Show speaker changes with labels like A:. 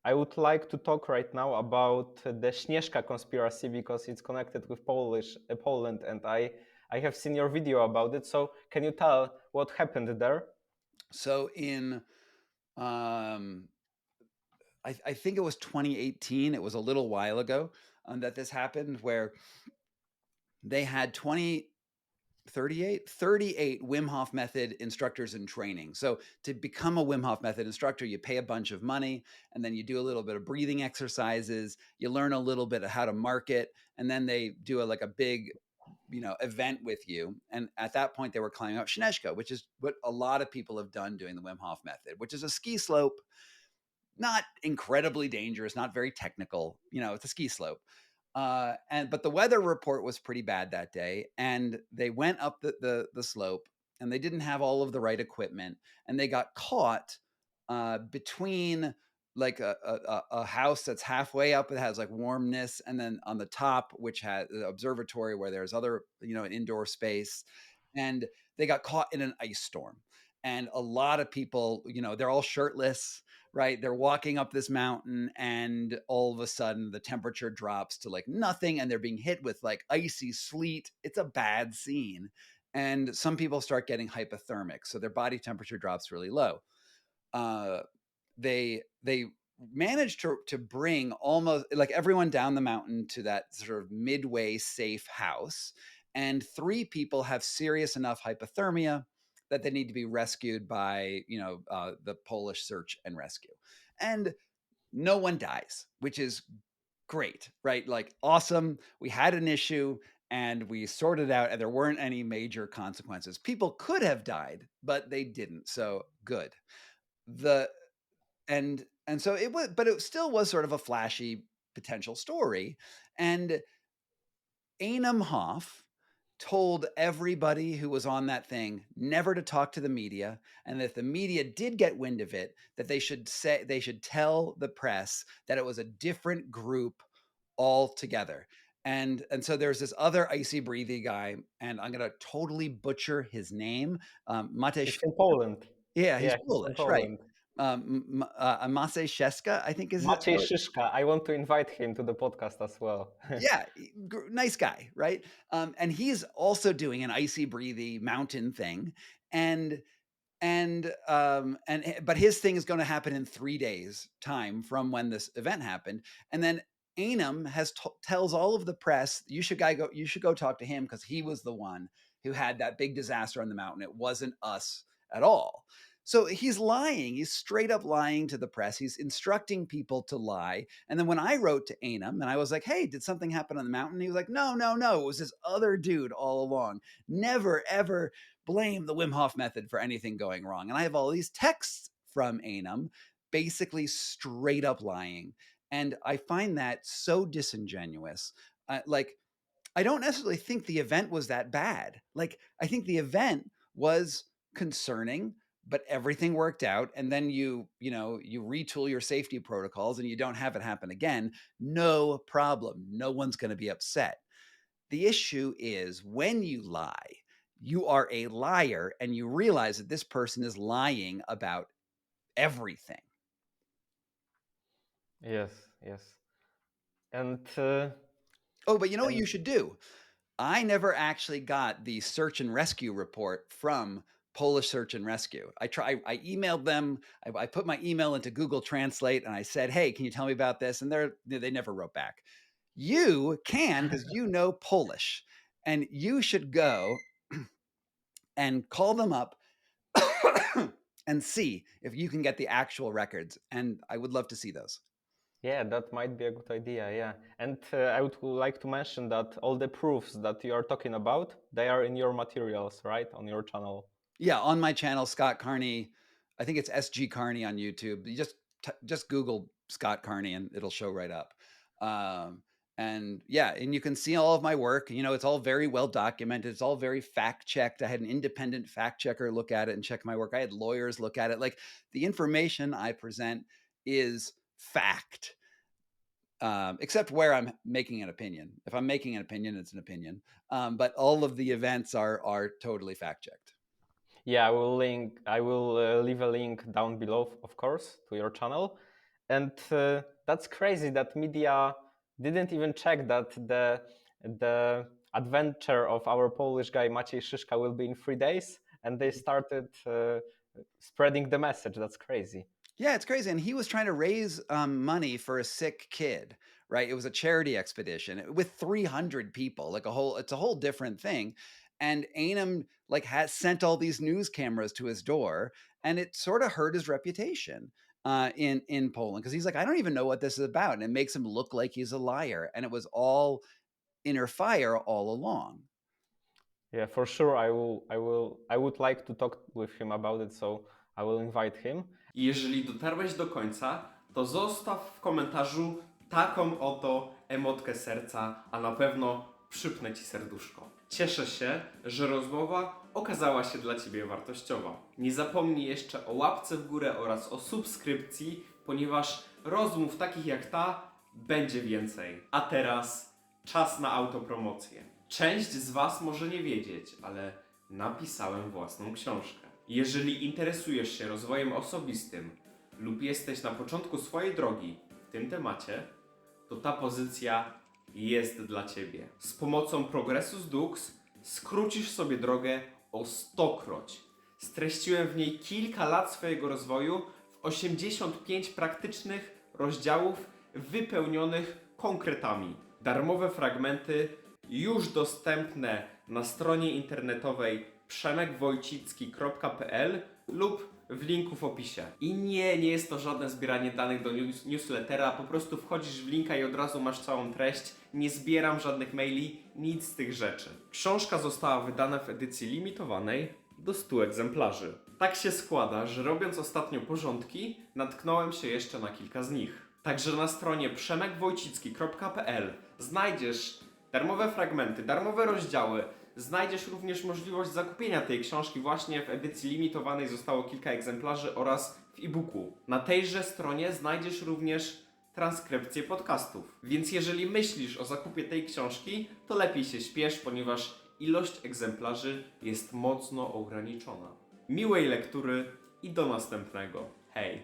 A: I would like to talk right now about the Śnieżka Conspiracy because it's connected with Poland, and I have seen your video about it. So can you tell what happened there?
B: So in I think it was 2018. It was a little while ago that this happened, where they had 38 Wim Hof Method instructors in training. So to become a Wim Hof Method instructor, you pay a bunch of money, and then you do a little bit of breathing exercises. You learn a little bit of how to market, and then they do like a big event with you. And at that point, they were climbing up Śnieżka, which is what a lot of people have done doing the Wim Hof Method, which is a ski slope, not incredibly dangerous, not very technical. It's a ski slope. But the weather report was pretty bad that day, and they went up the slope, and they didn't have all of the right equipment, and they got caught between like a house that's halfway up. It has like warmness, and then on the top, which has the observatory where there's other an indoor space, and they got caught in an ice storm. And a lot of people, they're all shirtless, right? They're walking up this mountain, and all of a sudden the temperature drops to like nothing, and they're being hit with like icy sleet. It's a bad scene. And some people start getting hypothermic, so their body temperature drops really low. They managed to bring almost like everyone down the mountain to that sort of midway safe house, and 3 people have serious enough hypothermia that they need to be rescued by the Polish search and rescue. And no one dies, which is great, right? Like, awesome. We had an issue and we sorted out, and there weren't any major consequences. People could have died, but they didn't. So good. The and so it was, but it still was sort of a flashy potential story. And Einam Hof told everybody who was on that thing never to talk to the media, and that if the media did get wind of it, that they should tell the press that it was a different group altogether. And so there's this other icy breathy guy, and I'm gonna totally butcher his name. Matej,
A: It's in Poland.
B: yeah, he's
A: Yeah, he's in
B: Polish, right?
A: Poland.
B: Maciej Szczeska, I think is
A: Maciej Szyszka. I want to invite him to the podcast as well.
B: yeah, nice guy, right? And he's also doing an icy breathy mountain thing, and but his thing is going to happen in 3 days time from when this event happened. And then Anam tells all of the press, you should go talk to him, because he was the one who had that big disaster on the mountain. It wasn't us at all. So he's lying. He's straight up lying to the press. He's instructing people to lie. And then when I wrote to Anam and I was like, hey, did something happen on the mountain? He was like, no, no, no. It was this other dude all along. Never, ever blame the Wim Hof Method for anything going wrong. And I have all these texts from Anam basically straight up lying. And I find that so disingenuous. Like, I don't necessarily think the event was that bad. Like, I think the event was concerning, but everything worked out. And then you retool your safety protocols, and you don't have it happen again. No problem. No one's going to be upset. The issue is when you lie, you are a liar, and you realize that this person is lying about everything.
A: Yes, yes. And
B: Oh, but you know what
A: and
B: you should do? I never actually got the search and rescue report from Polish Search and Rescue. I emailed them. I put my email into Google Translate, and I said, "Hey, can you tell me about this?" And they never wrote back. You can, because you know Polish, and you should go and call them up and see if you can get the actual records. And I would love to see those.
A: yeah, that might be a good idea. Yeah, and I would like to mention that all the proofs that you are talking about, they are in your materials, right, on your channel.
B: Yeah, on my channel, Scott Carney. I think it's SG Carney on YouTube. You just Google Scott Carney and it'll show right up. And yeah, and you can see all of my work. It's all very well documented. It's all very fact checked. I had an independent fact checker look at it and check my work. I had lawyers look at it. Like, the information I present is fact. Except where I'm making an opinion. If I'm making an opinion, it's an opinion. But all of the events are totally fact checked.
A: Yeah, I will leave a link down below, of course, to your channel. And that's crazy that media didn't even check that the adventure of our Polish guy Maciej Szyszka will be in 3 days, and they started spreading the message. That's crazy.
B: Yeah, it's crazy. And he was trying to raise money for a sick kid, right? It was a charity expedition with 300 people, like it's a whole different thing. And Einem like has sent all these news cameras to his door, and it sort of hurt his reputation in Poland, because he's like, I don't even know what this is about, and it makes him look like he's a liar. And it was all inner fire all along.
A: Yeah, for sure. I would like to talk with him about it, so I will invite him.
C: Jeżeli dotarłeś do końca, to zostaw w komentarzu taką oto emotkę serca, a na pewno przypnę Ci serduszko. Cieszę się, że rozmowa okazała się dla Ciebie wartościowa. Nie zapomnij jeszcze o łapce w górę oraz o subskrypcji, ponieważ rozmów takich jak ta będzie więcej. A teraz czas na autopromocję. Część z Was może nie wiedzieć, ale napisałem własną książkę. Jeżeli interesujesz się rozwojem osobistym lub jesteś na początku swojej drogi w tym temacie, to ta pozycja jest dla Ciebie. Z pomocą Progressus Dux skrócisz sobie drogę o 100-kroć. Streściłem w niej kilka lat swojego rozwoju w 85 praktycznych rozdziałów wypełnionych konkretami. Darmowe fragmenty już dostępne na stronie internetowej przemekwojcicki.pl lub w linku w opisie. I nie jest to żadne zbieranie danych do newslettera, po prostu wchodzisz w linka i od razu masz całą treść. Nie zbieram żadnych maili, nic z tych rzeczy. Książka została wydana w edycji limitowanej do 100 egzemplarzy. Tak się składa, że robiąc ostatnio porządki, natknąłem się jeszcze na kilka z nich. Także na stronie przemekwojcicki.pl znajdziesz darmowe fragmenty, darmowe rozdziały. Znajdziesz również możliwość zakupienia tej książki właśnie w edycji limitowanej, zostało kilka egzemplarzy, oraz w e-booku. Na tejże stronie znajdziesz również transkrypcję podcastów. Więc jeżeli myślisz o zakupie tej książki, to lepiej się śpiesz, ponieważ ilość egzemplarzy jest mocno ograniczona. Miłej lektury i do następnego. Hej!